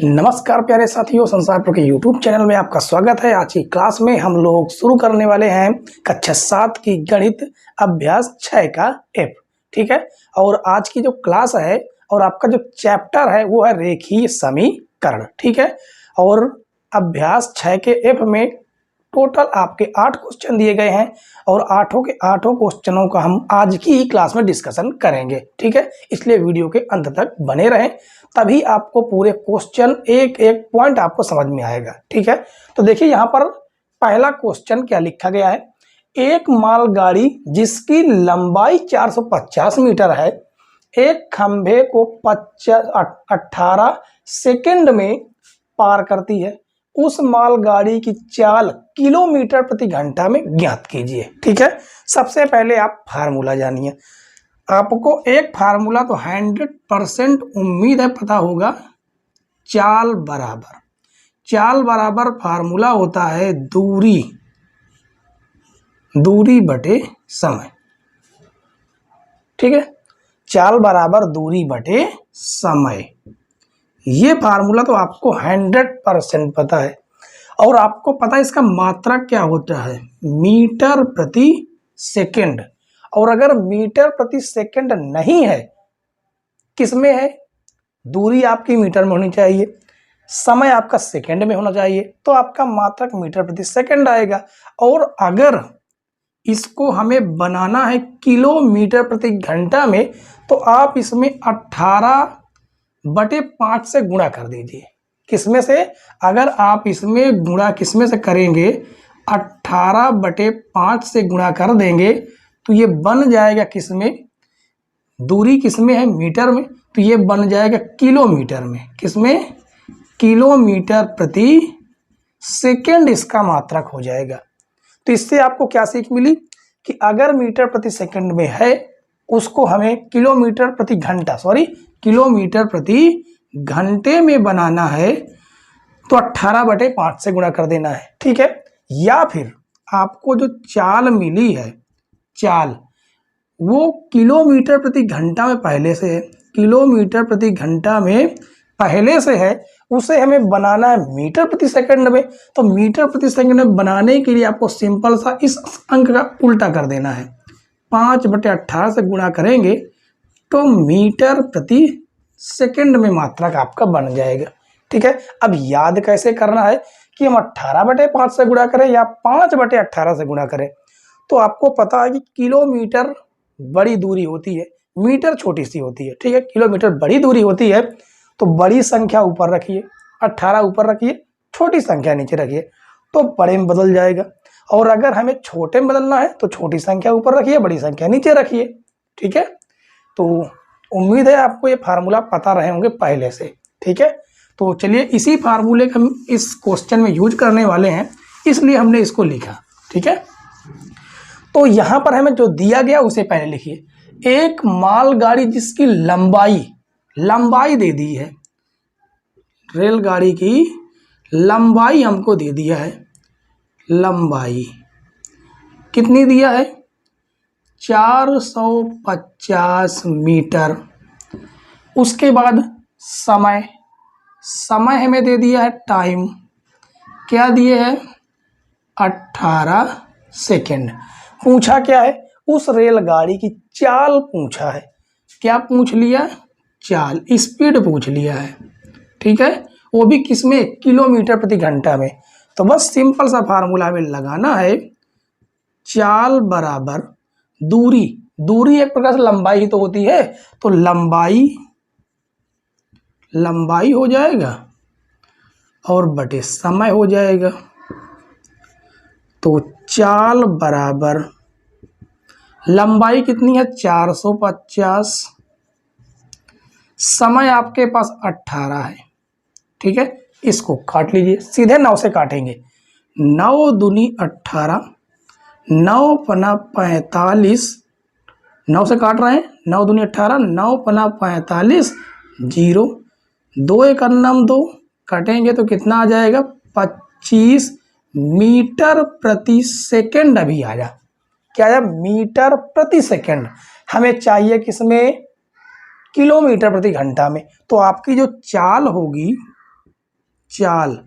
नमस्कार प्यारे साथियों, संसार प्रो के यूट्यूब चैनल में आपका स्वागत है। आज की क्लास में हम लोग शुरू करने वाले हैं कक्षा 7 की गणित अभ्यास 6 का एफ। ठीक है, और आज की जो क्लास है और आपका जो चैप्टर है वो है रेखीय समीकरण। ठीक है, और अभ्यास 6 के एफ में टोटल आपके 8 क्वेश्चन दिए गए हैं और आठों के आठों क्वेश्चनों का हम आज की ही क्लास में डिस्कशन करेंगे। ठीक है, इसलिए वीडियो के अंत तक बने रहें, तभी आपको पूरे क्वेश्चन एक एक पॉइंट आपको समझ में आएगा। ठीक है, तो देखिए यहाँ पर पहला क्वेश्चन क्या लिखा गया है। एक मालगाड़ी जिसकी लंबाई 450 मीटर है, एक खंभे को 18 सेकंड में पार करती है। उस मालगाड़ी की चाल किलोमीटर प्रति घंटा में ज्ञात कीजिए। ठीक है, सबसे पहले आप फार्मूला जानिए। आपको एक फार्मूला तो 100% उम्मीद है पता होगा। चाल बराबर फार्मूला होता है दूरी बटे समय। ठीक है, चाल बराबर दूरी बटे समय, ये फार्मूला तो आपको 100% पता है। और आपको पता है इसका मात्रक क्या होता है, मीटर प्रति सेकंड। और अगर मीटर प्रति सेकंड नहीं है, किसमें है, दूरी आपकी मीटर में होनी चाहिए, समय आपका सेकंड में होना चाहिए, तो आपका मात्रक मीटर प्रति सेकंड आएगा। और अगर इसको हमें बनाना है किलोमीटर प्रति घंटा में, तो आप इसमें 18/5 से गुणा कर दीजिए। किसमें से, अगर आप इसमें गुणा किसमें से करेंगे, 18/5 से गुणा कर देंगे तो ये बन जाएगा किसमें, दूरी किसमें है, मीटर में, तो ये बन जाएगा किलोमीटर में। किसमें, किलोमीटर प्रति सेकंड इसका मात्रक हो जाएगा। तो इससे आपको क्या सीख मिली कि अगर मीटर प्रति सेकंड में है, उसको हमें किलोमीटर प्रति घंटे में बनाना है, तो 18/5 से गुणा कर देना है। ठीक है, या फिर आपको जो चाल मिली है, चाल वो किलोमीटर प्रति घंटा में पहले से है, किलोमीटर प्रति घंटा में पहले से है, उसे हमें बनाना है मीटर प्रति सेकंड में। तो मीटर प्रति सेकंड में बनाने के लिए आपको सिंपल सा इस अंक का उल्टा कर देना है, 5/18 से गुणा करेंगे तो मीटर प्रति सेकंड में मात्रक आपका बन जाएगा। ठीक है, अब याद कैसे करना है कि हम 18/5 से गुणा करें या 5/18 से गुणा करें। तो आपको पता है कि किलोमीटर बड़ी दूरी होती है, मीटर छोटी सी होती है। ठीक है, किलोमीटर बड़ी दूरी होती है, तो बड़ी संख्या ऊपर रखिए, 18 ऊपर रखिए, छोटी संख्या नीचे रखिए, तो बड़े में बदल जाएगा। और अगर हमें छोटे में बदलना है तो छोटी संख्या ऊपर रखिए, बड़ी संख्या नीचे रखिए। ठीक है, तो उम्मीद है आपको ये फार्मूला पता रहे होंगे पहले से। ठीक है, तो चलिए इसी फार्मूले का हम इस क्वेश्चन में यूज करने वाले हैं, इसलिए हमने इसको लिखा। ठीक है, तो यहां पर हमें जो दिया गया उसे पहले लिखिए। एक मालगाड़ी जिसकी लंबाई दे दी है, रेलगाड़ी की लंबाई हमको दे दिया है, लंबाई कितनी दिया है, 450 मीटर। उसके बाद समय हमें दे दिया है, टाइम क्या दिए है, 18 सेकंड। पूछा क्या है, उस रेलगाड़ी की चाल पूछा है। क्या पूछ लिया, चाल, स्पीड पूछ लिया है। ठीक है, वो भी किसमें, किलोमीटर प्रति घंटा में। तो बस सिंपल सा फार्मूला हमें लगाना है, चाल बराबर दूरी एक प्रकार से लंबाई ही तो होती है, तो लंबाई हो जाएगा और बटे समय हो जाएगा। तो चाल बराबर लंबाई कितनी है, 450, समय आपके पास 18 है। ठीक है, इसको काट लीजिए, सीधे 9 से काटेंगे, 9 दूनी 18, 9 पना 45, 9 से काट रहे हैं, 9 दूनी 18, 9 पना 45, 0, 2 एक अन्नम 2, काटेंगे तो कितना आ जाएगा, 25 मीटर प्रति सेकंड। अभी आया, क्या आया, मीटर प्रति सेकंड। हमें चाहिए किसमें, किलोमीटर प्रति घंटा में। तो आपकी जो चाल होगी चाल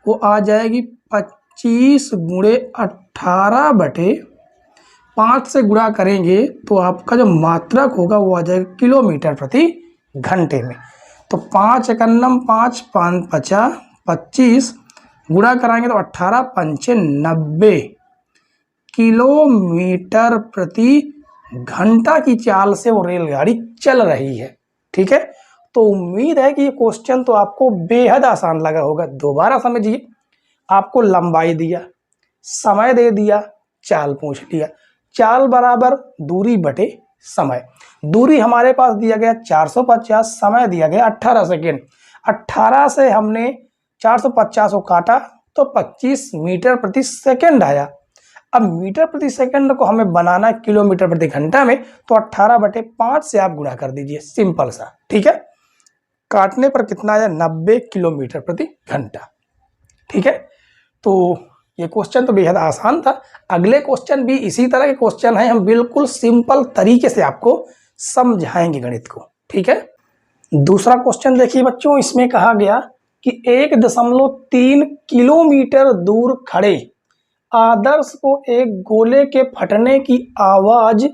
वो आ जाएगी 25 गुणे 18/5 से गुणा करेंगे तो आपका जो मात्रक होगा वो आ जाएगा किलोमीटर प्रति घंटे में। तो 5 एकन्नम 5 5 50 25 गुणा कराएंगे तो 18 पंचे 90 किलोमीटर प्रति घंटा की चाल से वो रेलगाड़ी चल रही है। ठीक है, तो उम्मीद है कि ये क्वेश्चन तो आपको बेहद आसान लगा होगा। दोबारा समझिए, आपको लंबाई दिया, समय दे दिया, चाल पूछ लिया। चाल बराबर दूरी बटे समय। दूरी हमारे पास दिया गया 450, समय दिया गया 18 सेकेंड। 18 से हमने 450 को काटा तो 25 मीटर प्रति सेकेंड आया। अब मीटर प्रति सेकंड को हमें बनाना है किलोमीटर प्रति घंटा में, तो 18/5 से आप गुणा कर दीजिए, सिंपल सा। ठीक है, काटने पर कितना आया? 90 किलोमीटर प्रति घंटा। ठीक है, तो ये क्वेश्चन तो बेहद आसान था। अगले क्वेश्चन भी इसी तरह के क्वेश्चन है, हम बिल्कुल सिंपल तरीके से आपको समझाएंगे गणित को। ठीक है, दूसरा क्वेश्चन देखिए बच्चों, इसमें कहा गया कि 1.3 किलोमीटर दूर खड़े आदर्श को एक गोले के फटने की आवाज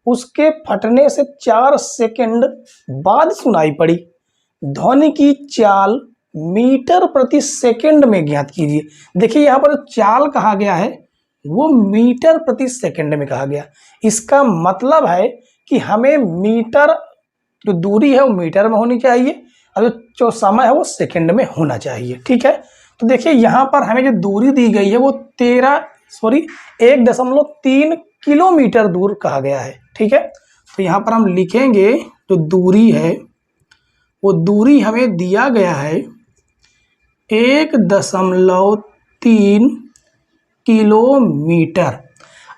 उसके फटने से 4 सेकंड बाद सुनाई पड़ी। ध्वनि की चाल मीटर प्रति सेकंड में ज्ञात कीजिए। देखिए यहाँ पर चाल कहा गया है वो मीटर प्रति सेकंड में कहा गया। इसका मतलब है कि हमें मीटर, जो दूरी है वो मीटर में होनी चाहिए और जो समय है वो सेकंड में होना चाहिए। ठीक है, तो देखिए यहाँ पर हमें जो दूरी दी गई है वो 1.3 किलोमीटर दूर कहा गया है। ठीक है, तो यहाँ पर हम लिखेंगे जो दूरी है वो दूरी हमें दिया गया है 1.3 किलोमीटर।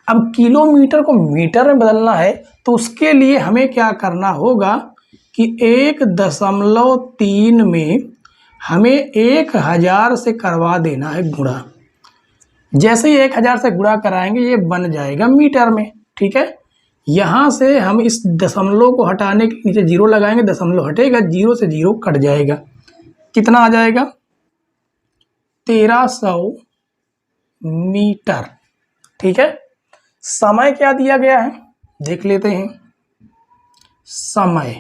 अब किलोमीटर को मीटर में बदलना है तो उसके लिए हमें क्या करना होगा कि 1.3 में हमें 1000 से करवा देना है गुणा। जैसे ही 1000 से गुणा कराएंगे ये बन जाएगा मीटर में। ठीक है, यहाँ से हम इस दशमलव को हटाने के नीचे जीरो लगाएंगे, दशमलव हटेगा, जीरो से जीरो कट जाएगा। कितना आ जाएगा? 1300 मीटर। ठीक है, समय क्या दिया गया है देख लेते हैं। समय,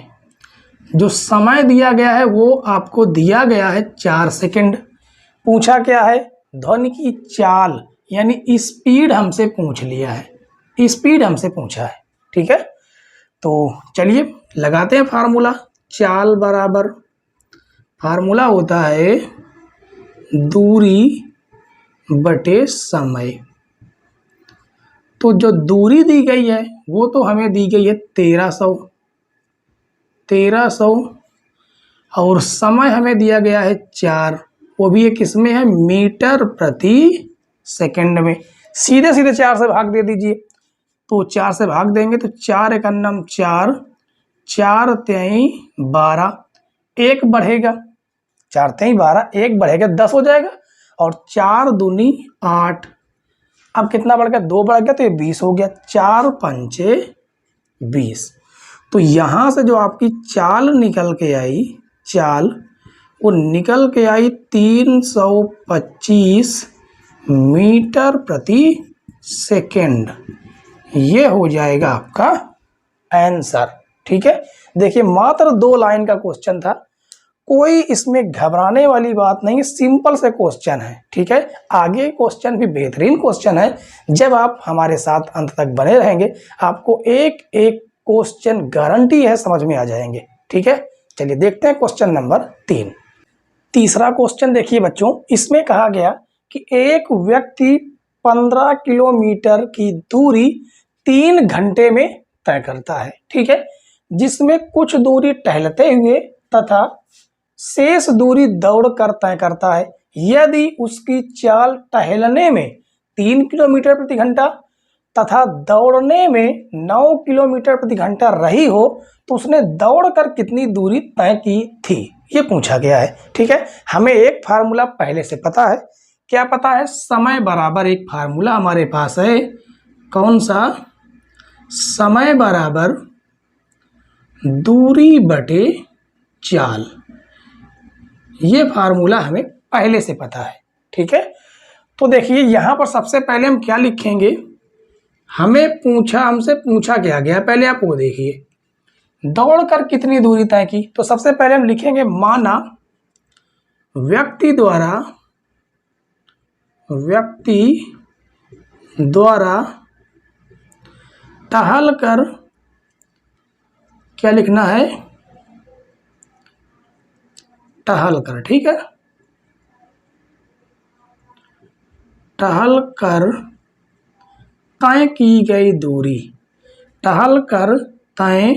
जो समय दिया गया है वो आपको दिया गया है 4 सेकंड। पूछा क्या है? ध्वनि की चाल यानी स्पीड हमसे पूछ लिया है, स्पीड हमसे पूछा है। ठीक है, तो चलिए लगाते हैं फार्मूला। चाल बराबर, फार्मूला होता है दूरी बटे समय। तो जो दूरी दी गई है वो तो हमें दी गई है 1300 और समय हमें दिया गया है 4, वो भी एक किसमें है? मीटर प्रति सेकंड में। सीधे सीधे 4 से भाग दे दीजिए, तो 4 से भाग देंगे तो 4 एकन्नम 4, 4 तेई 12, 1 बढ़ेगा, 4 तेई 12, 1 बढ़ेगा 10 हो जाएगा और 4 दूनी 8। अब कितना बढ़ गया? 2 बढ़ गया तो ये 20 हो गया, 4 पंचे 20। तो यहाँ से जो आपकी चाल निकल के आई, चाल वो निकल के आई 325 मीटर प्रति सेकंड। ये हो जाएगा आपका आंसर। ठीक है, देखिए मात्र 2 लाइन का क्वेश्चन था, कोई इसमें घबराने वाली बात नहीं, सिंपल से क्वेश्चन है। ठीक है, आगे क्वेश्चन भी बेहतरीन क्वेश्चन है। जब आप हमारे साथ अंत तक बने रहेंगे आपको एक एक क्वेश्चन गारंटी है समझ में आ जाएंगे। ठीक है, चलिए देखते हैं क्वेश्चन नंबर 3। तीसरा क्वेश्चन देखिए बच्चों, इसमें कहा गया कि एक व्यक्ति 15 किलोमीटर की दूरी 3 घंटे में तय करता है। ठीक है, जिसमें कुछ दूरी टहलते हुए तथा शेष दूरी दौड़कर तय करता है। यदि उसकी चाल टहलने में 3 किलोमीटर प्रति घंटा तथा दौड़ने में 9 किलोमीटर प्रति घंटा रही हो तो उसने दौड़कर कितनी दूरी तय की थी, ये पूछा गया है। ठीक है, हमें एक फार्मूला पहले से पता है। क्या पता है? समय बराबर एक फार्मूला हमारे पास है। कौन सा? समय बराबर दूरी बटे चाल। ये फार्मूला हमें पहले से पता है। ठीक है, तो देखिए यहाँ पर सबसे पहले हम क्या लिखेंगे, हमसे पूछा क्या गया, पहले आप वो देखिए, दौड़कर कितनी दूरी तय की। तो सबसे पहले हम लिखेंगे माना व्यक्ति द्वारा टहल कर, क्या लिखना है, टहल कर। ठीक है, टहल कर तय की गई दूरी, टहल कर तय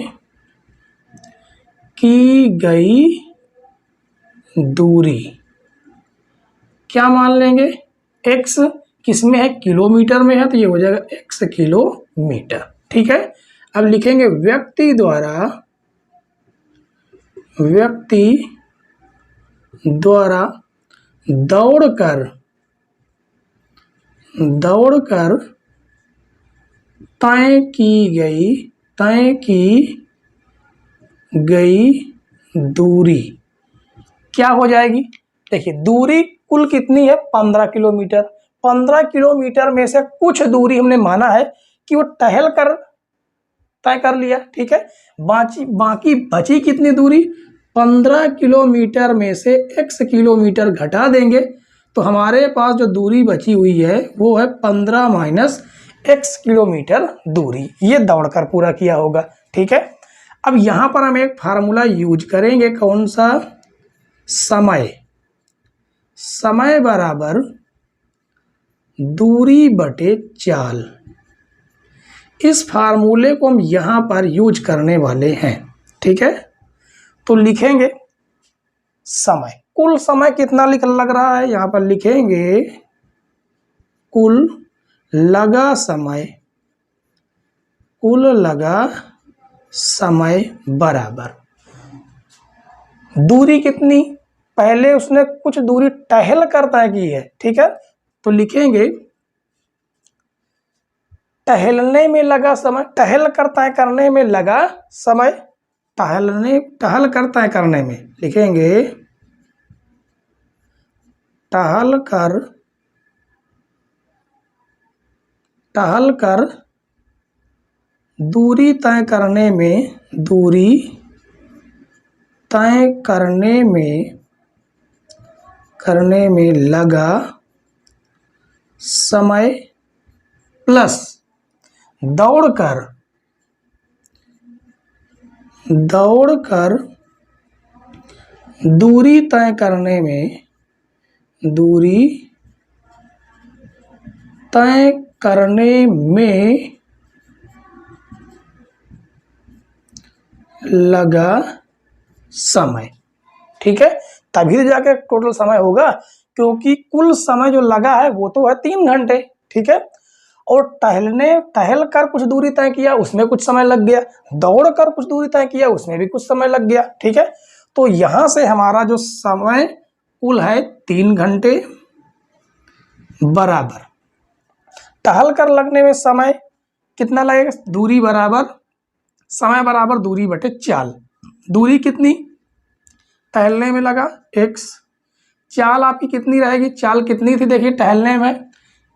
की गई दूरी क्या मान लेंगे, x किस में है, किलोमीटर में है, तो ये हो जाएगा x किलोमीटर। ठीक है, अब लिखेंगे व्यक्ति द्वारा दौड़कर तय की गई दूरी क्या हो जाएगी। देखिए दूरी कुल कितनी है, 15 किलोमीटर। 15 किलोमीटर में से कुछ दूरी हमने माना है कि वो टहल कर तय कर लिया। ठीक है, बाकी बची कितनी दूरी, 15 किलोमीटर में से x किलोमीटर घटा देंगे तो हमारे पास जो दूरी बची हुई है वो है 15 माइनस x किलोमीटर दूरी। ये दौड़कर पूरा किया होगा। ठीक है, अब यहाँ पर हम एक फार्मूला यूज करेंगे, कौन सा, समय बराबर दूरी बटे चाल। इस फार्मूले को हम यहाँ पर यूज करने वाले हैं। ठीक है, तो लिखेंगे समय, कुल समय कितना लग रहा है, यहाँ पर लिखेंगे कुल लगा समय बराबर दूरी कितनी, पहले उसने कुछ दूरी टहल कर तय की है। ठीक है, तो लिखेंगे टहलने में लगा समय, टहल कर तय करने में लगा समय, टहल कर तय करने में लिखेंगे टहल कर दूरी तय करने में लगा समय प्लस दौड़कर दूरी तय करने में लगा समय। ठीक है, तभी तो जाके टोटल समय होगा, क्योंकि कुल समय जो लगा है वो तो है 3 घंटे। ठीक है, और टहल कर कुछ दूरी तय किया उसमें कुछ समय लग गया, दौड़ कर कुछ दूरी तय किया उसमें भी कुछ समय लग गया। ठीक है, तो यहां से हमारा जो समय कुल है 3 घंटे बराबर टहल कर लगने में समय कितना लगेगा, दूरी बराबर समय बराबर दूरी बटे चाल। दूरी कितनी, टहलने में लगा x, चाल आपकी कितनी रहेगी, चाल कितनी थी, देखिए टहलने में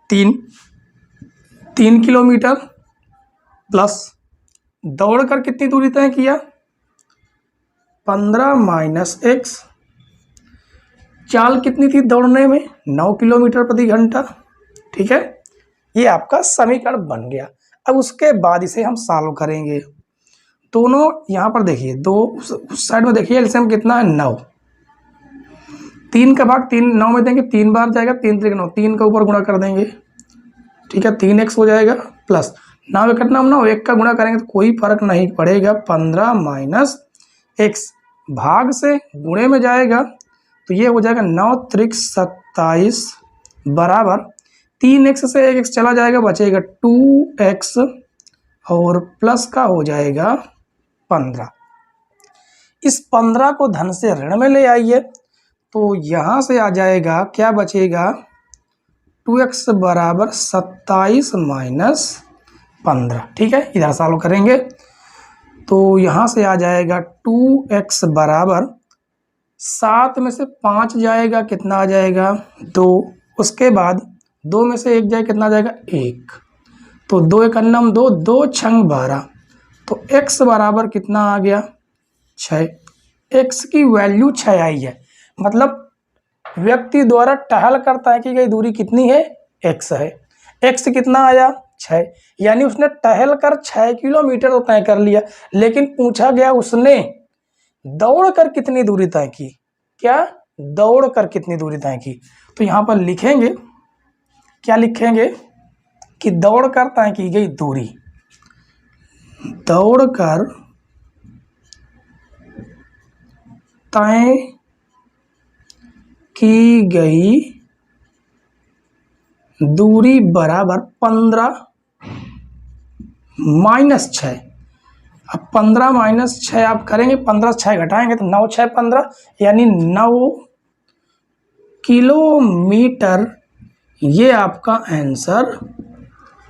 3 किलोमीटर प्लस दौड़कर कितनी दूरी तय किया 15 माइनस x, चाल कितनी थी दौड़ने में 9 किलोमीटर प्रति घंटा। ठीक है, ये आपका समीकरण बन गया। अब उसके बाद इसे हम सॉल्व करेंगे। दोनों यहाँ पर देखिए, दो उस साइड में देखिए एलसीएम कितना है 9, 3 का भाग 3 9 में देंगे, 3 बार जाएगा, 3 3 9, 3 का ऊपर गुणा कर देंगे। ठीक है, 3x हो जाएगा प्लस 9 कितना 9, 1 का गुणा करेंगे तो कोई फर्क नहीं पड़ेगा, 15 माइनस x भाग से गुणे में जाएगा तो ये हो जाएगा 9 त्रिक 27 बराबर 3x से 1x चला जाएगा, बचेगा 2x और प्लस का हो जाएगा 15। इस 15 को धन से ऋण में ले आइए तो यहाँ से आ जाएगा, क्या बचेगा 2x बराबर 27 माइनस 15। ठीक है, इधर सॉल्व करेंगे तो यहाँ से आ जाएगा 2x बराबर 7 में से 5 जाएगा, कितना आ जाएगा 2। उसके बाद 2 में से 1 जाए, कितना आ जाएगा 1। तो 2 एक अन्नम 2, 2 छंग 12। तो x बराबर कितना आ गया 6। x की वैल्यू 6 आई है, मतलब व्यक्ति द्वारा टहल कर तय की गई दूरी कितनी है, x है। x कितना आया 6, यानी उसने टहल कर 6 किलोमीटर तो तय कर लिया, लेकिन पूछा गया उसने दौड़ कर कितनी दूरी तय की। क्या दौड़ कर कितनी दूरी तय की। तो यहां पर लिखेंगे, क्या लिखेंगे कि दौड़ कर तय की गई दूरी, दौड़ कर तय की गई दूरी बराबर 15 माइनस 6। अब 15 माइनस 6 आप करेंगे, 15 6 घटाएंगे तो 9 6 15, यानी 9 किलोमीटर ये आपका आंसर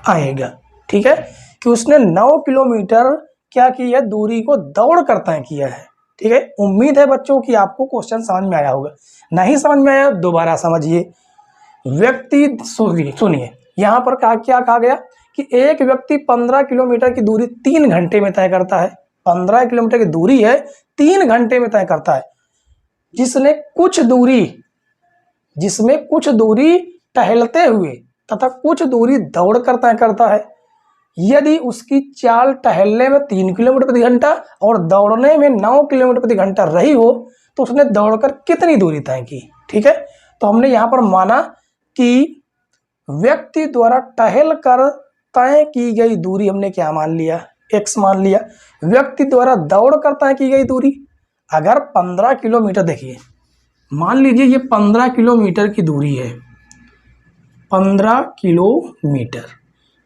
आएगा। ठीक है, कि उसने 9 किलोमीटर क्या किया, दूरी को दौड़ कर तय किया है। ठीक है, उम्मीद है बच्चों कि आपको क्वेश्चन समझ में आया होगा। नहीं समझ में आया दोबारा समझिए। व्यक्ति सुनिए, यहाँ पर क्या कहा गया कि एक व्यक्ति 15 किलोमीटर की दूरी 3 घंटे में तय करता है। 15 किलोमीटर की दूरी है, 3 घंटे में तय करता है। जिसमें कुछ दूरी टहलते हुए तथा कुछ दूरी दौड़ कर तय करता है। यदि उसकी चाल टहलने में 3 किलोमीटर प्रति घंटा और दौड़ने में 9 किलोमीटर प्रति घंटा रही हो, तो उसने दौड़कर कितनी दूरी तय की। ठीक है, तो हमने यहाँ पर माना कि व्यक्ति द्वारा टहल कर तय की गई दूरी हमने क्या मान लिया, x मान लिया। व्यक्ति द्वारा दौड़ कर तय की गई दूरी अगर 15 किलोमीटर, देखिए मान लीजिए ये 15 किलोमीटर की दूरी है, 15 किलोमीटर,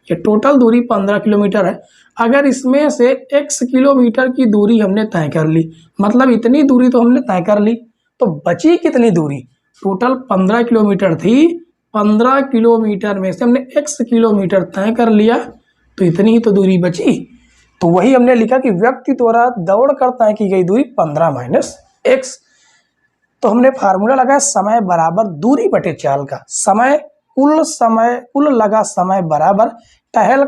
ये टोटल दूरी 15 किलोमीटर है। अगर इसमें से x किलोमीटर की दूरी हमने तय कर ली, मतलब इतनी दूरी तो हमने तय कर ली, तो बची कितनी दूरी, टोटल 15 किलोमीटर थी, 15 किलोमीटर में से हमने x किलोमीटर तय कर लिया, तो इतनी ही तो दूरी बची। तो वही हमने लिखा कि व्यक्ति द्वारा दौड़ कर तय की गई दूरी 15 माइनस x। तो हमने फार्मूला लगाया समय बराबर दूरी बटे चाल का। कुल लगा समय बराबर टहल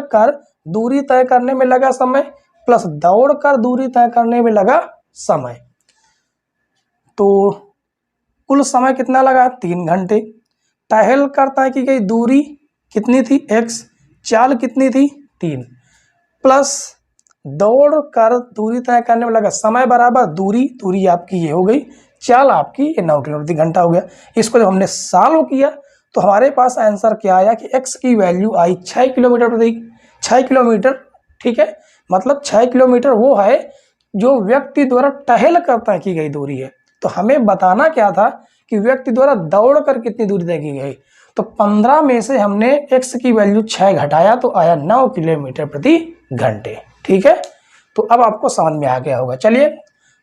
कर दूरी तय करने में लगा समय प्लस दौड़ कर दूरी तय करने में लगा समय। तो कुल समय कितना लगा 3 घंटे। टहल कर तय की गई दूरी कितनी थी x, चाल कितनी थी 3, प्लस दौड़ कर दूरी तय करने में लगा समय बराबर दूरी आपकी ये हो गई, चाल आपकी ये 9 किलोमीटर प्रति घंटा हो गया। इसको जब हमने सॉल्व किया तो हमारे पास आंसर क्या आया कि x की वैल्यू आई 6 किलोमीटर। ठीक है, मतलब 6 किलोमीटर वो है जो व्यक्ति द्वारा टहल कर तय की गई दूरी है। तो हमें बताना क्या था कि व्यक्ति द्वारा दौड़ कर कितनी दूरी तय की गई। तो 15 में से हमने x की वैल्यू 6 घटाया तो आया 9 किलोमीटर प्रति घंटे। ठीक है, तो अब आपको समझ में आ गया होगा। चलिए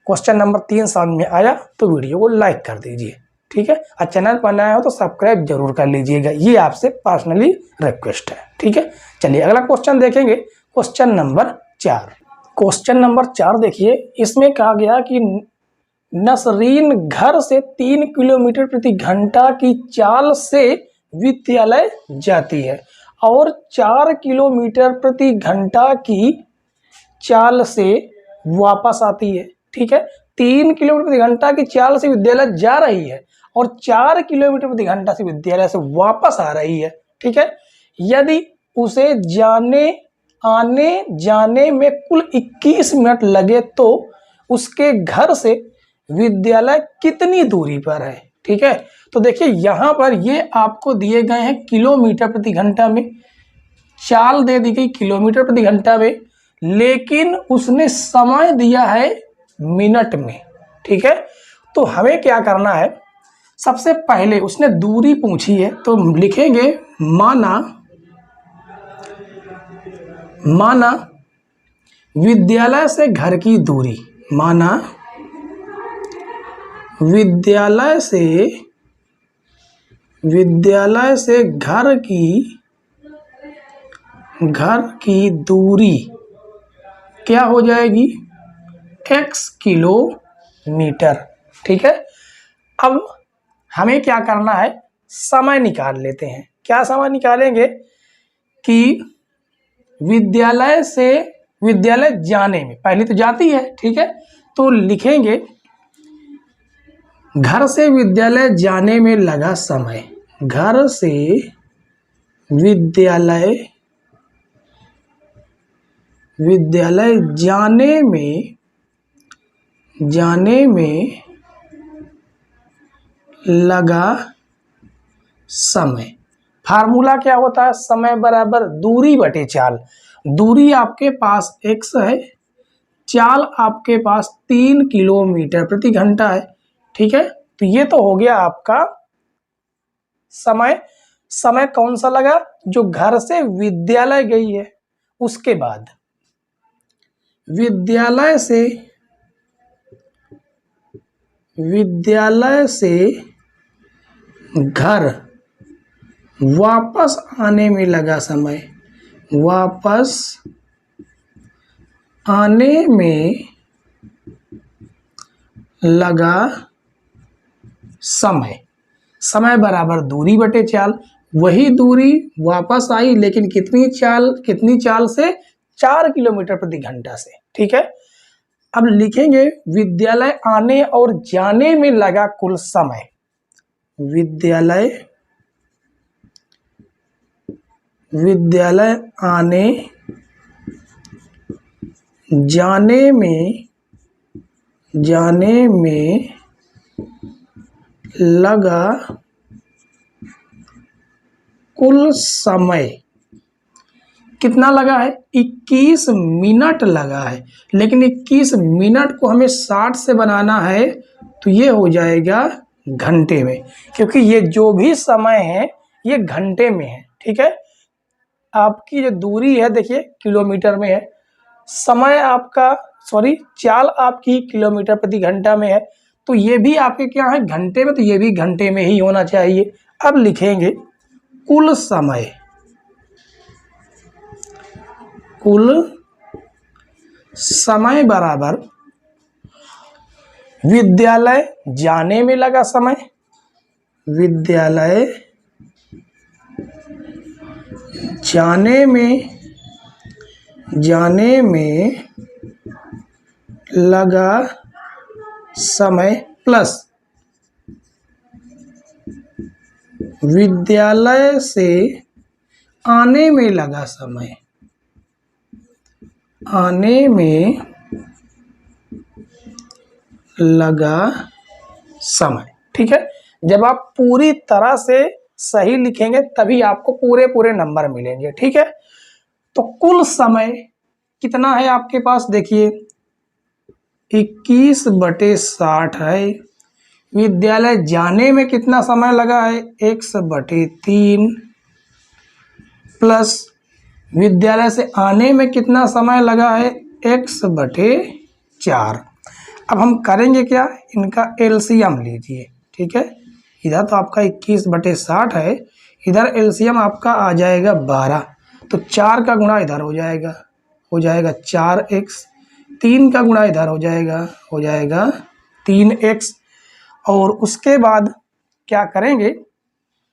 क्वेश्चन नंबर 3 समझ में आया तो वीडियो को लाइक कर दीजिए। ठीक है, और चैनल पर नया हो तो सब्सक्राइब जरूर कर लीजिएगा, ये आपसे पर्सनली रिक्वेस्ट है। ठीक है, चलिए अगला क्वेश्चन देखेंगे, क्वेश्चन नंबर 4। क्वेश्चन नंबर 4 देखिए, इसमें कहा गया कि नसरीन घर से 3 किलोमीटर प्रति घंटा की चाल से विद्यालय जाती है और 4 किलोमीटर प्रति घंटा की चाल से वापस आती है। ठीक है, 3 किलोमीटर प्रति घंटा की चाल से विद्यालय जा रही है और 4 किलोमीटर प्रति घंटा से विद्यालय से वापस आ रही है। ठीक है, यदि उसे आने जाने में कुल 21 मिनट लगे तो उसके घर से विद्यालय कितनी दूरी पर है। ठीक है, तो देखिए यहां पर ये आपको दिए गए हैं किलोमीटर प्रति घंटा में, चाल दे दी गई किलोमीटर प्रति घंटा में, लेकिन उसने समय दिया है मिनट में। ठीक है, तो हमें क्या करना है, सबसे पहले उसने दूरी पूछी है तो लिखेंगे माना विद्यालय से घर की दूरी, माना विद्यालय से घर की दूरी क्या हो जाएगी x किलोमीटर मीटर। ठीक है, अब हमें क्या करना है, समय निकाल लेते हैं। क्या समय निकालेंगे कि विद्यालय जाने में, पहले तो जाती है, ठीक है, तो लिखेंगे घर से विद्यालय जाने में लगा समय। घर से विद्यालय जाने में लगा समय। फार्मूला क्या होता है, समय बराबर दूरी बटे चाल। दूरी आपके पास x है, चाल आपके पास 3 किलोमीटर प्रति घंटा है। ठीक है, तो ये तो हो गया आपका समय। समय कौन सा लगा, जो घर से विद्यालय गई है। उसके बाद विद्यालय से घर वापस आने में लगा समय। वापस आने में लगा समय। समय बराबर दूरी बटे चाल। वही दूरी वापस आई, लेकिन कितनी चाल से, 4 किलोमीटर प्रति घंटा से। ठीक है, अब लिखेंगे विद्यालय आने और जाने में लगा कुल समय। विद्यालय आने जाने में लगा कुल समय कितना लगा है, 21 मिनट लगा है। लेकिन 21 मिनट को हमें 60 से बनाना है, तो ये हो जाएगा घंटे में, क्योंकि ये जो भी समय है ये घंटे में है। ठीक है, आपकी जो दूरी है देखिए किलोमीटर में है, समय आपका चाल आपकी किलोमीटर प्रति घंटा में है, तो ये भी आपके क्या है, घंटे में, तो ये भी घंटे में ही होना चाहिए। अब लिखेंगे कुल समय बराबर विद्यालय जाने में लगा समय। विद्यालय जाने में लगा समय प्लस विद्यालय से आने में लगा समय। आने में लगा समय। ठीक है, जब आप पूरी तरह से सही लिखेंगे तभी आपको पूरे नंबर मिलेंगे। ठीक है, तो कुल समय कितना है आपके पास, देखिए 21/60 है। विद्यालय जाने में कितना समय लगा है, x/3 प्लस विद्यालय से आने में कितना समय लगा है, x/4। अब हम करेंगे क्या, इनका एलसीएम लीजिए। ठीक है, इधर तो आपका 21/60 है, इधर एलसीएम आपका आ जाएगा 12, तो 4 का गुणा इधर हो जाएगा 4x, 3 का गुणा इधर हो जाएगा 3x, और उसके बाद क्या करेंगे,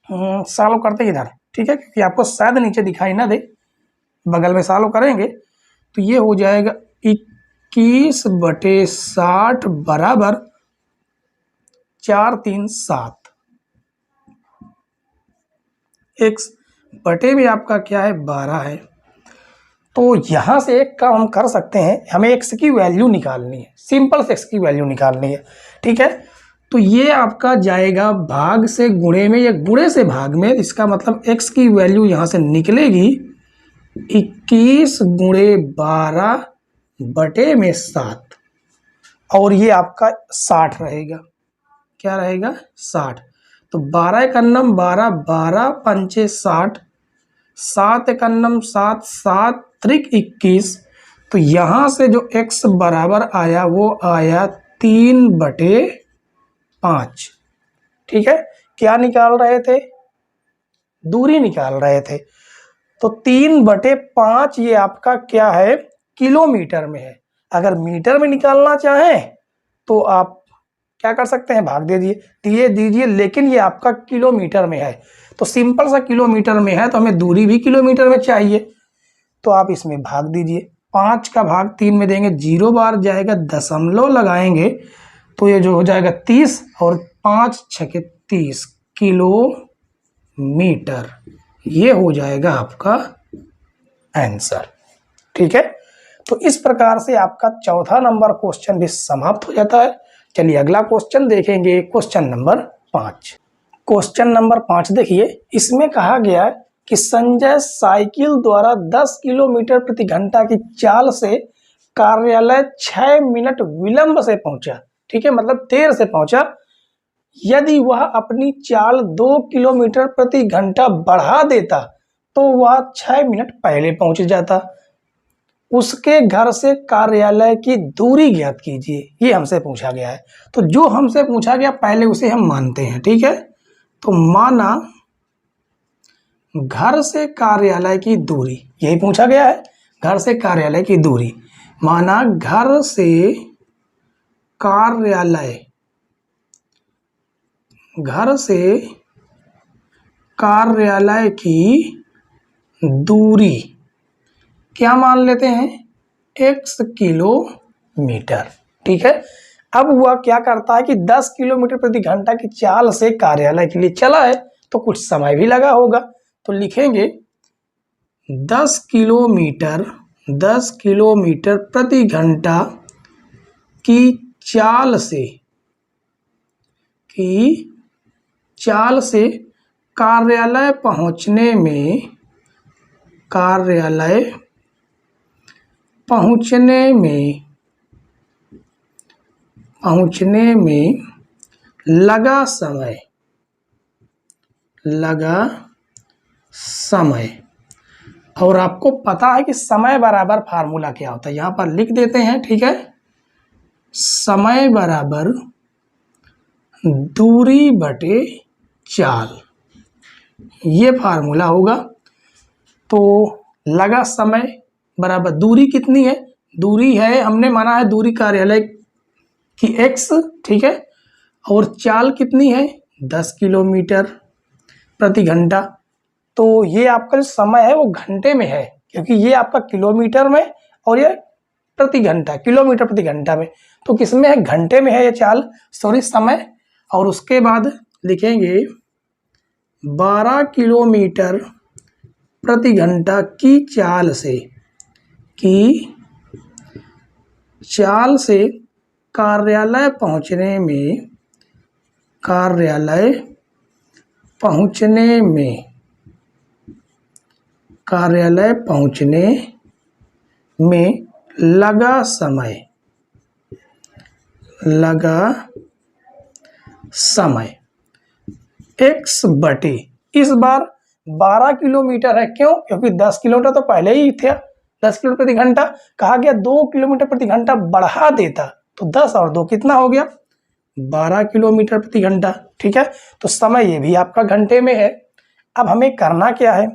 सॉल्व करते इधर। ठीक है, क्योंकि आपको शायद नीचे दिखाई ना दे, बगल में सॉल्व करेंगे तो ये हो जाएगा 21/60 बराबर 4 3 7। x बटे में आपका क्या है, 12 है। तो यहाँ से एक काम हम कर सकते हैं, हमें x की वैल्यू निकालनी है, सिंपल से x की वैल्यू निकालनी है। ठीक है, तो ये आपका जाएगा भाग से गुणे में या गुणे से भाग में। इसका मतलब x की वैल्यू यहाँ से निकलेगी 21 गुणे 12 बटे में 7, और ये आपका 60 रहेगा। क्या रहेगा, 60। तो 12 एकन्नम 12, 12 पंचे 60, 7 एकन्नम 7, 7 त्रिक 21। तो यहाँ से जो x बराबर आया वो आया 3/5। ठीक है, क्या निकाल रहे थे, दूरी निकाल रहे थे। तो 3/5 ये आपका क्या है, किलोमीटर में है। अगर मीटर में निकालना चाहें तो आप क्या कर सकते हैं, भाग दे दीजिए, लेकिन ये आपका किलोमीटर में है, तो सिंपल सा किलोमीटर में है तो हमें दूरी भी किलोमीटर में चाहिए, तो आप इसमें भाग दीजिए। 5 का भाग 3 में देंगे, 0 बार जाएगा, दशमलव लगाएंगे तो ये जो हो जाएगा 30 और 5 छके 30 किलोमीटर, ये हो जाएगा आपका आंसर। ठीक है, तो इस प्रकार से आपका चौथा नंबर क्वेश्चन भी समाप्त हो जाता है। चलिए अगला क्वेश्चन देखेंगे, क्वेश्चन नंबर 5। क्वेश्चन नंबर 5 देखिए, इसमें कहा गया है कि संजय साइकिल द्वारा 10 किलोमीटर प्रति घंटा की चाल से कार्यालय 6 मिनट विलंब से पहुंचा। ठीक है, मतलब देर से पहुंचा। यदि वह अपनी चाल 2 किलोमीटर प्रति घंटा बढ़ा देता तो वह 6 मिनट पहले पहुंच जाता। उसके घर से कार्यालय की दूरी ज्ञात कीजिए, ये हमसे पूछा गया है। तो जो हमसे पूछा गया पहले उसे हम मानते हैं। ठीक है, तो माना घर से कार्यालय की दूरी, यही पूछा गया है, घर से कार्यालय की दूरी। माना घर से कार्यालय, घर से कार्यालय की दूरी क्या मान लेते हैं, x किलोमीटर। ठीक है, अब वह क्या करता है कि 10 किलोमीटर प्रति घंटा की चाल से कार्यालय के लिए चला है, तो कुछ समय भी लगा होगा, तो लिखेंगे 10 किलोमीटर प्रति घंटा की चाल से कार्यालय पहुंचने में लगा समय। और आपको पता है कि समय बराबर फार्मूला क्या होता है, यहां पर लिख देते हैं। ठीक है, समय बराबर दूरी बटे चाल, ये फार्मूला होगा। तो लगा समय बराबर दूरी कितनी है, दूरी है, हमने माना है दूरी कार्यालय की x। ठीक है, और चाल कितनी है, 10 किलोमीटर प्रति घंटा। तो ये आपका जो समय है वो घंटे में है, क्योंकि ये आपका किलोमीटर में और ये प्रति घंटा, किलोमीटर प्रति घंटा में, तो किसमें है, घंटे में है ये चाल, सॉरी समय। और उसके बाद लिखेंगे 12 किलोमीटर प्रति घंटा की चाल से कार्यालय पहुंचने में लगा समय x बटे, इस बार 12 किलोमीटर है, क्यों, क्योंकि 10 किलोमीटर तो पहले ही था, 10 किलोमीटर प्रति घंटा। कहा गया 2 किलोमीटर प्रति घंटा बढ़ा देता, तो 10 और 2 कितना हो गया, 12 किलोमीटर प्रति घंटा। ठीक है, तो समय ये भी आपका घंटे में है। अब हमें करना क्या है,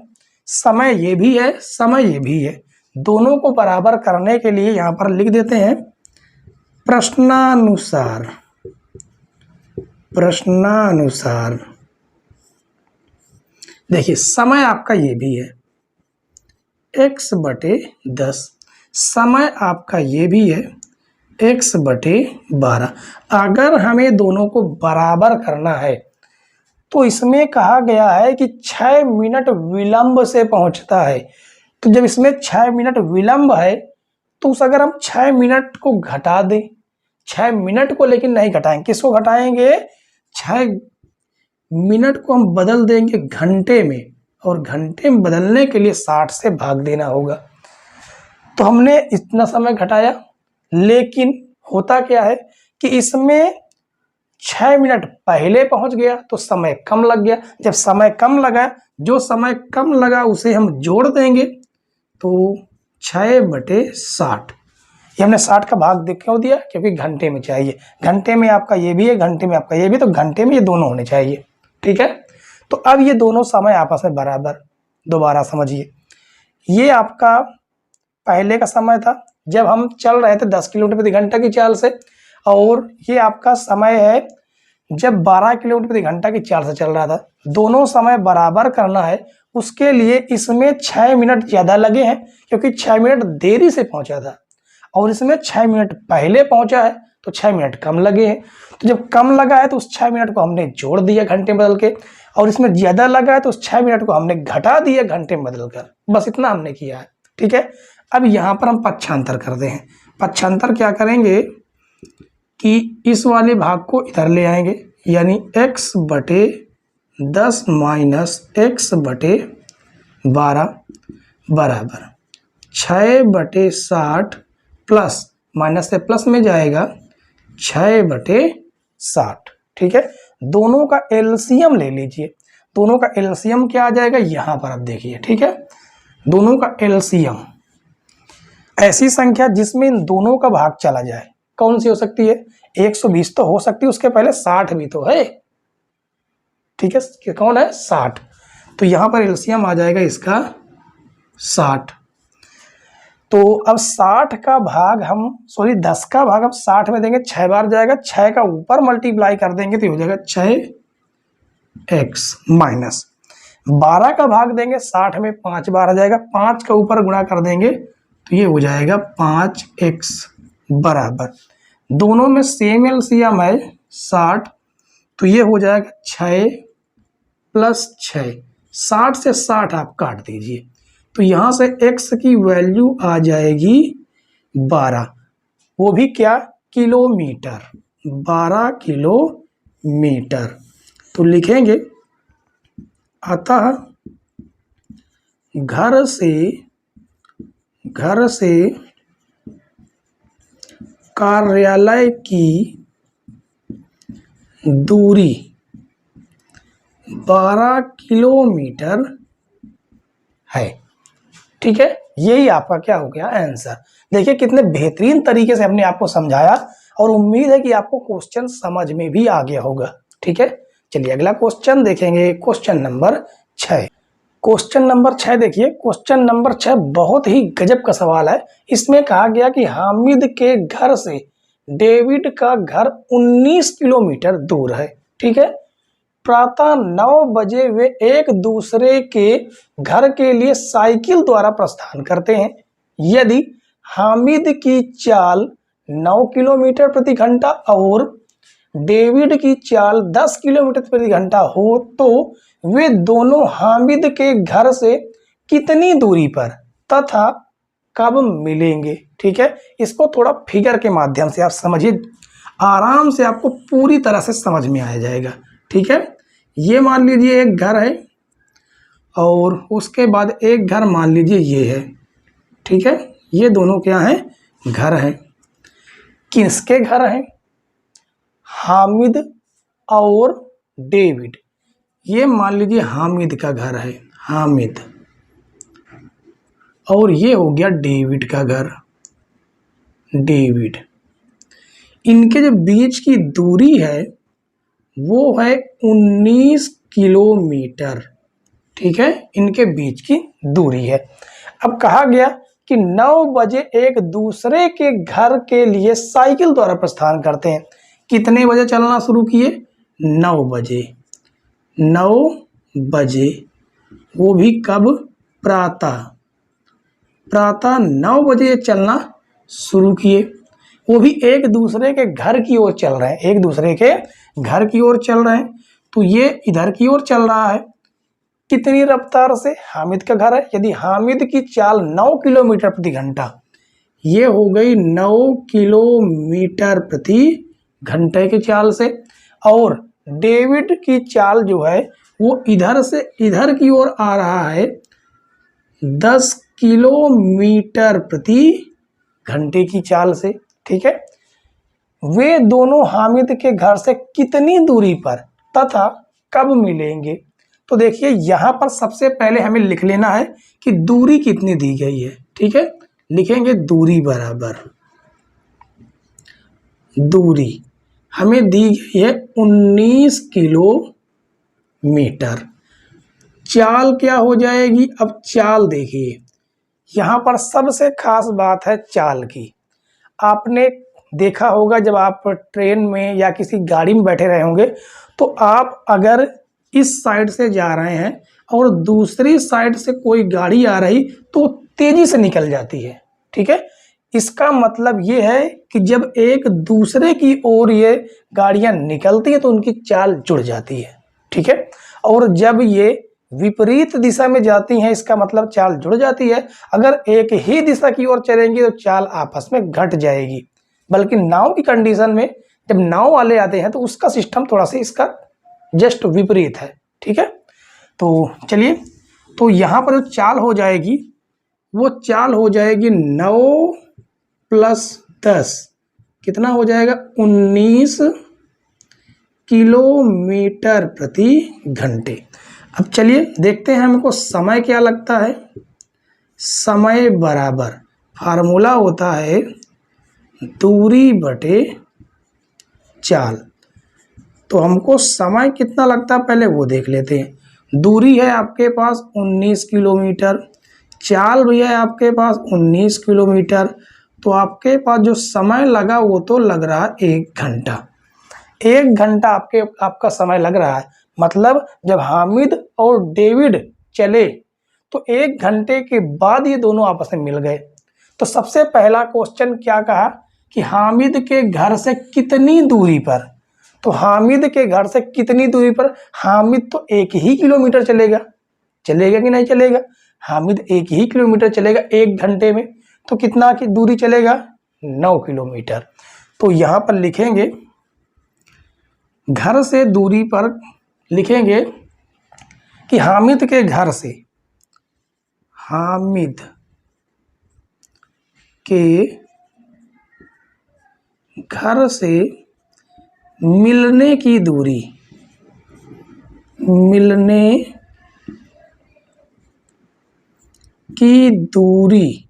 समय ये भी है, समय ये भी है, दोनों को बराबर करने के लिए यहां पर लिख देते हैं प्रश्नानुसार। देखिए समय आपका ये भी है x बटे 10, समय आपका ये भी है x बटे 12। अगर हमें दोनों को बराबर करना है तो इसमें कहा गया है कि 6 मिनट विलंब से पहुंचता है। तो जब इसमें 6 मिनट विलंब है तो उस अगर हम 6 मिनट को घटा दें, 6 मिनट को लेकिन नहीं घटाएंगे, किसको घटाएंगे, 6 मिनट को हम बदल देंगे घंटे में, और घंटे में बदलने के लिए 60 से भाग देना होगा। तो हमने इतना समय घटाया, लेकिन होता क्या है कि इसमें 6 मिनट पहले पहुंच गया तो समय कम लग गया। जब समय कम लगा, जो समय कम लगा उसे हम जोड़ देंगे, तो 6 बटे 60, ये हमने 60 का भाग क्यों दिया, क्योंकि घंटे में चाहिए, घंटे में आपका ये भी है, घंटे में आपका ये भी, तो घंटे में ये दोनों होने चाहिए। ठीक है, तो अब ये दोनों समय आपस में बराबर, दोबारा समझिए, ये आपका पहले का समय था जब हम चल रहे थे 10 किलोमीटर प्रति घंटा की चाल से, और ये आपका समय है जब 12 किलोमीटर प्रति घंटा की चाल से चल रहा था। दोनों समय बराबर करना है, उसके लिए इसमें 6 मिनट ज़्यादा लगे हैं क्योंकि 6 मिनट देरी से पहुंचा था, और इसमें 6 मिनट पहले पहुंचा है तो 6 मिनट कम लगे हैं। तो जब कम लगा है तो उस 6 मिनट को हमने जोड़ दिया घंटे में बदल के, और इसमें ज़्यादा लगा है तो उस 6 मिनट को हमने घटा दिया घंटे में बदल कर। बस इतना हमने किया है, ठीक है। अब यहाँ पर हम पक्षांतर करते हैं। पक्षांतर क्या करेंगे कि इस वाले भाग को इधर ले आएंगे, यानी x बटे 10 माइनस x बटे 12 बराबर 6 बटे 60 प्लस माइनस से प्लस में जाएगा 6 बटे 60, ठीक है। दोनों का एलसीएम ले लीजिए। दोनों का एलसीएम क्या आ जाएगा यहाँ पर आप देखिए, ठीक है। दोनों का एलसीएम, ऐसी संख्या जिसमें इन दोनों का भाग चला जाए, कौन सी हो सकती है? 120 तो हो सकती है, उसके पहले 60 भी तो है, ठीक है। कौन है? 60। तो यहां पर एलसीएम आ जाएगा इसका 60। तो अब 60 का भाग हम 10 का भाग हम 60 में देंगे, 6 बार जाएगा, 6 का ऊपर मल्टीप्लाई कर देंगे तो हो जाएगा 6x माइनस 12 का भाग देंगे 60 में, 5 बार आ जाएगा, 5 का ऊपर गुणा कर देंगे तो ये हो जाएगा 5x बराबर, दोनों में सेम एलसीएम है 60, तो ये हो जाएगा 6 प्लस 6, 60 से 60 आप काट दीजिए तो यहाँ से x की वैल्यू आ जाएगी 12, वो भी क्या? Kilometre, 12 kilometre. तो लिखेंगे अतः घर से कार्यालय की दूरी 12 किलोमीटर है, ठीक है। यही आपका क्या हो गया? आंसर। देखिए कितने बेहतरीन तरीके से हमने आपको समझाया, और उम्मीद है कि आपको क्वेश्चन समझ में भी आ गया होगा, ठीक है। चलिए अगला क्वेश्चन देखेंगे, क्वेश्चन नंबर 6। क्वेश्चन नंबर 6 देखिए, क्वेश्चन नंबर 6 बहुत ही गजब का सवाल है। इसमें कहा गया कि हामिद के घर से डेविड का घर 19 किलोमीटर दूर है, ठीक है। प्रातः 9 बजे वे एक दूसरे के घर के लिए साइकिल द्वारा प्रस्थान करते हैं। यदि हामिद की चाल 9 किलोमीटर प्रति घंटा और डेविड की चाल 10 किलोमीटर प्रति घंटा हो तो वे दोनों हामिद के घर से कितनी दूरी पर तथा कब मिलेंगे, ठीक है। इसको थोड़ा फिगर के माध्यम से आप समझिए, आराम से आपको पूरी तरह से समझ में आ जाएगा, ठीक है। ये मान लीजिए एक घर है, और उसके बाद एक घर मान लीजिए ये है, ठीक है। ये दोनों क्या हैं? घर हैं। किसके घर हैं? हामिद और डेविड। ये मान लीजिए हामिद का घर है, हामिद, और ये हो गया डेविड का घर, डेविड। इनके जो बीच की दूरी है वो है 19 किलोमीटर, ठीक है। इनके बीच की दूरी है। अब कहा गया कि 9 बजे एक दूसरे के घर के लिए साइकिल द्वारा प्रस्थान करते हैं। कितने बजे चलना शुरू किए? 9 बजे। 9 बजे, वो भी कब? प्रातः 9 बजे चलना शुरू किए, वो भी एक दूसरे के घर की ओर चल रहे हैं, एक दूसरे के घर की ओर चल रहे हैं। तो ये इधर की ओर चल रहा है, कितनी रफ्तार से? हामिद का घर है, यदि हामिद की चाल 9 किलोमीटर प्रति घंटा, ये हो गई 9 किलोमीटर प्रति घंटे की चाल से, और डेविड की चाल जो है वो इधर से इधर की ओर आ रहा है 10 किलोमीटर प्रति घंटे की चाल से, ठीक है। वे दोनों हामिद के घर से कितनी दूरी पर तथा कब मिलेंगे? तो देखिए यहां पर सबसे पहले हमें लिख लेना है कि दूरी कितनी दी गई है, ठीक है। लिखेंगे दूरी बराबर, दूरी हमें दी गई है 19 किलोमीटर। चाल क्या हो जाएगी? अब चाल देखिए, यहां पर सबसे खास बात है चाल की। आपने देखा होगा जब आप ट्रेन में या किसी गाड़ी में बैठे रहे होंगे, तो आप अगर इस साइड से जा रहे हैं और दूसरी साइड से कोई गाड़ी आ रही तो तेजी से निकल जाती है, ठीक है। इसका मतलब ये है कि जब एक दूसरे की ओर ये गाड़ियां निकलती है तो उनकी चाल जुड़ जाती है, ठीक है। और जब ये विपरीत दिशा में जाती हैं, इसका मतलब चाल जुड़ जाती है। अगर एक ही दिशा की ओर चलेंगी तो चाल आपस में घट जाएगी। बल्कि नाव की कंडीशन में जब नाव वाले आते हैं तो उसका सिस्टम थोड़ा सा इसका जस्ट विपरीत है, ठीक है। तो चलिए, तो यहाँ पर जो चाल हो जाएगी वो चाल हो जाएगी 9 + 10 कितना हो जाएगा 19 किलोमीटर प्रति घंटे। अब चलिए देखते हैं हमको समय क्या लगता है। समय बराबर फार्मूला होता है दूरी बटे चाल। तो हमको समय कितना लगता है पहले वो देख लेते हैं। दूरी है आपके पास 19 किलोमीटर, चाल भी है आपके पास 19 किलोमीटर, तो आपके पास जो समय लगा वो तो लग रहा है 1 घंटा। 1 घंटा आपका समय लग रहा है। मतलब जब हामिद और डेविड चले तो 1 घंटे के बाद ये दोनों आपस में मिल गए। तो सबसे पहला क्वेश्चन क्या कहा कि हामिद के घर से कितनी दूरी पर। तो हामिद के घर से कितनी दूरी पर, हामिद तो 1 ही किलोमीटर चलेगा, चलेगा कि नहीं चलेगा। हामिद 1 ही किलोमीटर चलेगा 1 घंटे में, तो कितना की दूरी चलेगा 9 किलोमीटर। तो यहाँ पर लिखेंगे घर से दूरी पर, लिखेंगे कि हामिद के घर से, हामिद के घर से मिलने की दूरी, मिलने की दूरी,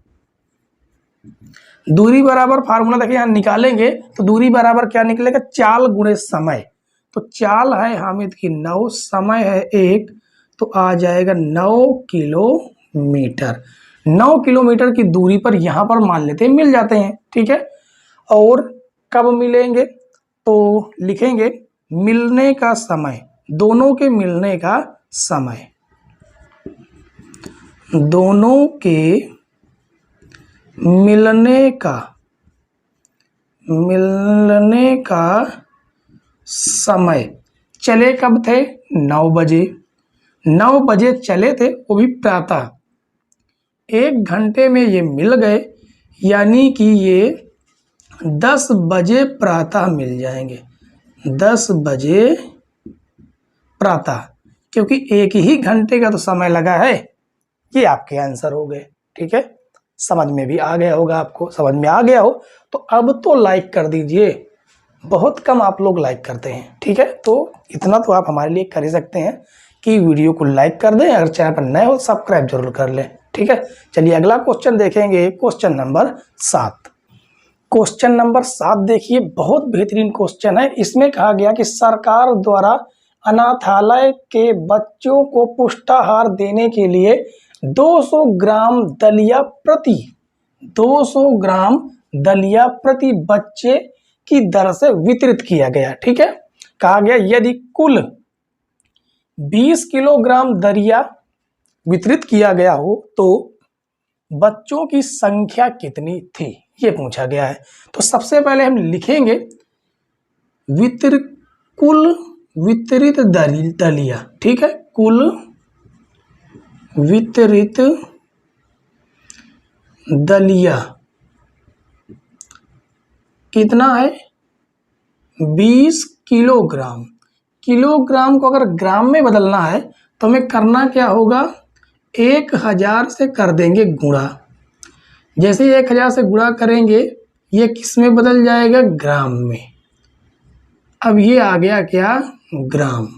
दूरी बराबर फार्मूला देखिए यहाँ निकालेंगे तो दूरी बराबर क्या निकलेगा, चाल गुणे समय। तो चाल है हामिद की 9, समय है 1, तो आ जाएगा 9 किलोमीटर। 9 किलोमीटर की दूरी पर यहाँ पर मान लेते हैं मिल जाते हैं, ठीक है। और कब मिलेंगे तो लिखेंगे मिलने का समय, दोनों के मिलने का समय, दोनों के मिलने का समय। चले कब थे 9 बजे, 9 बजे चले थे वो भी प्रातः। 1 घंटे में ये मिल गए, यानी कि ये 10 बजे प्रातः मिल जाएंगे, 10 बजे प्रातः। क्योंकि 1 ही घंटे का तो समय लगा है। ये आपके आंसर हो गए, ठीक है। समझ में भी आ गया होगा, आपको समझ में आ गया हो तो अब तो लाइक कर दीजिए। बहुत कम आप लोग लाइक करते हैं, ठीक है। तो इतना तो आप हमारे लिए कर ही सकते हैं कि वीडियो को लाइक कर दें, अगर चैनल पर नए हो सब्सक्राइब जरूर कर लें, ठीक है। चलिए अगला क्वेश्चन देखेंगे, क्वेश्चन नंबर 7। क्वेश्चन नंबर 7 देखिए, बहुत बेहतरीन क्वेश्चन है। इसमें कहा गया कि सरकार द्वारा अनाथालय के बच्चों को पुष्टाहार देने के लिए 200 ग्राम दलिया प्रति 200 ग्राम दलिया प्रति बच्चे की दर से वितरित किया गया, ठीक है। कहा गया यदि कुल 20 किलोग्राम दलिया वितरित किया गया हो तो बच्चों की संख्या कितनी थी, ये पूछा गया है। तो सबसे पहले हम लिखेंगे कुल वितरित दलिया, ठीक है। कुल वितरित दलिया कितना है 20 किलोग्राम। किलोग्राम को अगर ग्राम में बदलना है तो हमें करना क्या होगा, 1000 से कर देंगे गुणा। जैसे 1000 से गुणा करेंगे ये किस में बदल जाएगा, ग्राम में। अब ये आ गया क्या, ग्राम।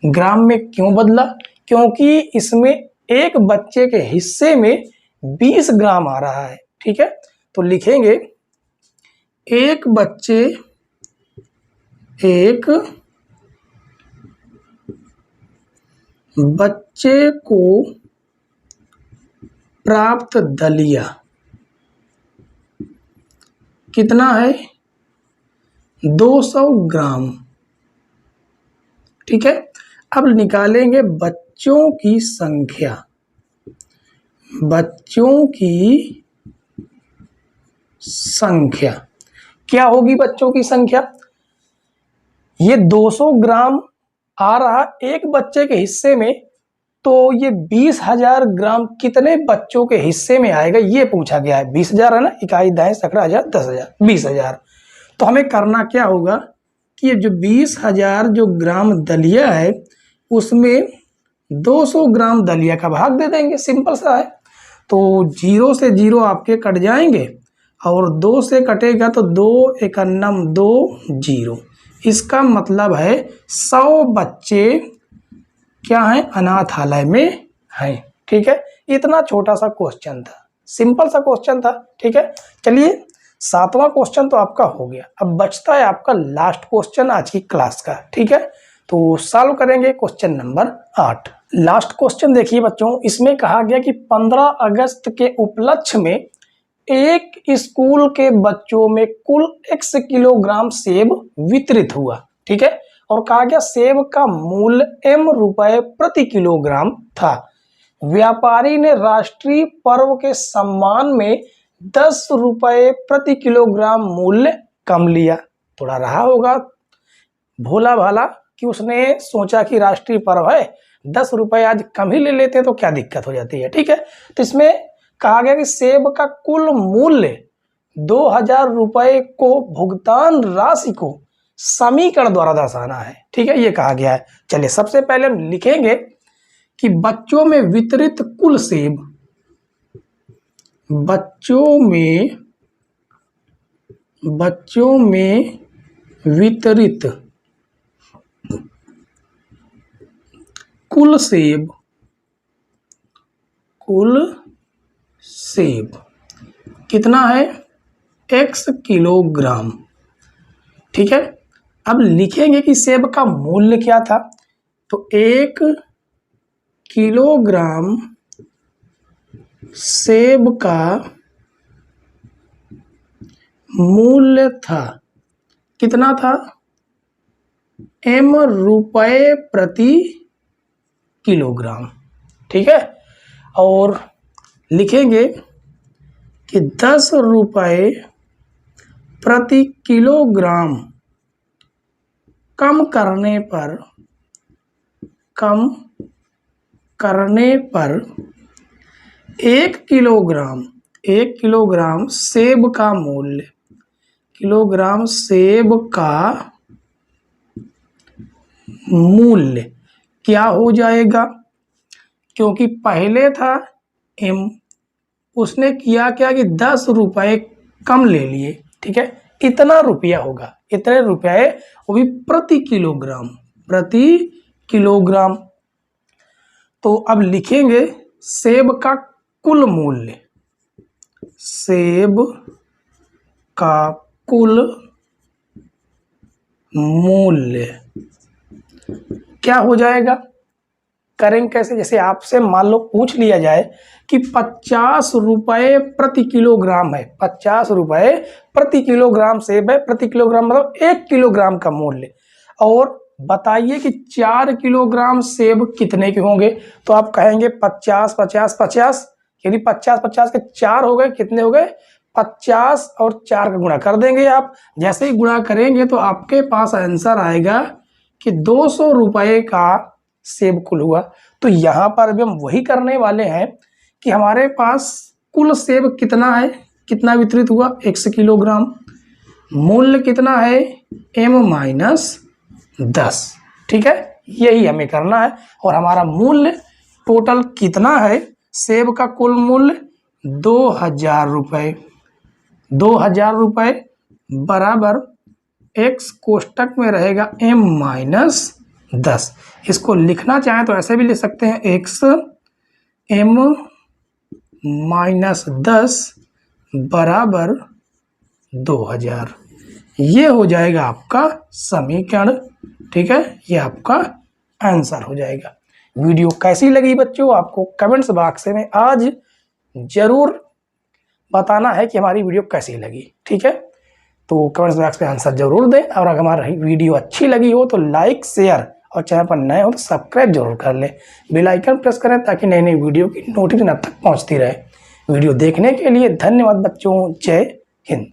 ग्राम में क्यों बदला, क्योंकि इसमें एक बच्चे के हिस्से में 20 ग्राम आ रहा है, ठीक है। तो लिखेंगे एक बच्चे को प्राप्त दलिया कितना है 200 ग्राम। ठीक है, अब निकालेंगे बच्चों की संख्या। बच्चों की संख्या क्या होगी? बच्चों की संख्या, ये 200 ग्राम आ रहा एक बच्चे के हिस्से में, तो ये 20,000 ग्राम कितने बच्चों के हिस्से में आएगा ये पूछा गया है। 20,000 है ना, इकाई दाएं सैकड़ा हजार 10,000 20,000। तो हमें करना क्या होगा कि ये जो 20,000 जो ग्राम दलिया है उसमें 200 ग्राम दलिया का भाग दे देंगे, सिंपल सा है। तो 0 से 0 आपके कट जाएंगे और 2 से कटेगा तो 2 एकन्नम 2 0। इसका मतलब है 100 बच्चे क्या है, अनाथालय में हैं। ठीक है, इतना छोटा सा क्वेश्चन था, सिंपल सा क्वेश्चन था। ठीक है, चलिए 7वां क्वेश्चन तो आपका हो गया। अब बचता है आपका लास्ट क्वेश्चन आज की क्लास का। ठीक है, तो सॉल्व करेंगे क्वेश्चन नंबर 8। लास्ट क्वेश्चन देखिए बच्चों, इसमें कहा गया कि 15 अगस्त के उपलक्ष्य में एक स्कूल के बच्चों में कुल x किलोग्राम सेब वितरित हुआ। ठीक है, और कहा गया सेब का मूल्य m रुपए प्रति किलोग्राम था। व्यापारी ने राष्ट्रीय पर्व के सम्मान में 10 रुपए प्रति किलोग्राम मूल्य कम लिया। थोड़ा रहा होगा भोला भाला कि उसने सोचा कि राष्ट्रीय पर्व है, 10 रुपए आज कम ही ले लेते हैं तो क्या दिक्कत हो जाती है। ठीक है, तो इसमें कहा गया कि सेब का कुल मूल्य 2,000 रुपए को भुगतान राशि को समीकरण द्वारा दर्शाना है। ठीक है, ये कहा गया है। चलिए सबसे पहले हम लिखेंगे कि बच्चों में वितरित कुल सेब, बच्चों में वितरित कुल सेब कितना है, x किलोग्राम। ठीक है, अब लिखेंगे कि सेब का मूल्य क्या था, तो 1 किलोग्राम सेब का मूल्य था, कितना था, m रुपए प्रति किलोग्राम। ठीक है, और लिखेंगे कि 10 रुपए प्रति किलोग्राम कम करने पर 1 किलोग्राम सेब का मूल्य, किलोग्राम सेब का मूल्य क्या हो जाएगा, क्योंकि पहले था m, उसने किया क्या कि 10 रुपए कम ले लिए। ठीक है, इतना रुपया होगा, इतने रुपए, वो भी प्रति किलोग्राम। तो अब लिखेंगे सेब का कुल मूल्य, सेब का कुल मूल्य क्या हो जाएगा, करेंगे कैसे, जैसे आपसे मान लो पूछ लिया जाए कि 50 रुपए प्रति किलोग्राम है, 50 रुपए प्रति किलोग्राम सेब है, प्रति किलोग्राम मतलब 1 किलोग्राम का मूल्य, और बताइए कि 4 किलोग्राम सेब कितने के होंगे, तो आप कहेंगे 50 50 50, यानी 50 50 के 4 हो गए, कितने हो गए 50, और 4 का गुणा कर देंगे आप। जैसे ही गुणा करेंगे तो आपके पास आंसर आएगा कि 200 रुपए का सेब कुल हुआ। तो यहाँ पर भी हम वही करने वाले हैं कि हमारे पास कुल सेब कितना है, कितना वितरित हुआ, 1 किलोग्राम, मूल्य कितना है m-10। ठीक है, यही हमें करना है, और हमारा मूल्य टोटल कितना है, सेब का कुल मूल्य 2,000 रुपए, 2,000 रुपए बराबर x कोष्टक में रहेगा m-10। इसको लिखना चाहें तो ऐसे भी लिख सकते हैं, x m-10 बराबर 2,000। ये हो जाएगा आपका समीकरण। ठीक है, ये आपका आंसर हो जाएगा। वीडियो कैसी लगी बच्चों, आपको कमेंट्स बॉक्स में आज जरूर बताना है कि हमारी वीडियो कैसी लगी। ठीक है, तो कमेंट्स बॉक्स में आंसर जरूर दें। और अगर हमारी वीडियो अच्छी लगी हो तो लाइक, शेयर और चैनल पर नए हो तो सब्सक्राइब जरूर कर लें। बेल आइकन प्रेस करें ताकि नई नई वीडियो की नोटिफिकेशन आप तक पहुंचती रहे। वीडियो देखने के लिए धन्यवाद बच्चों। जय हिंद।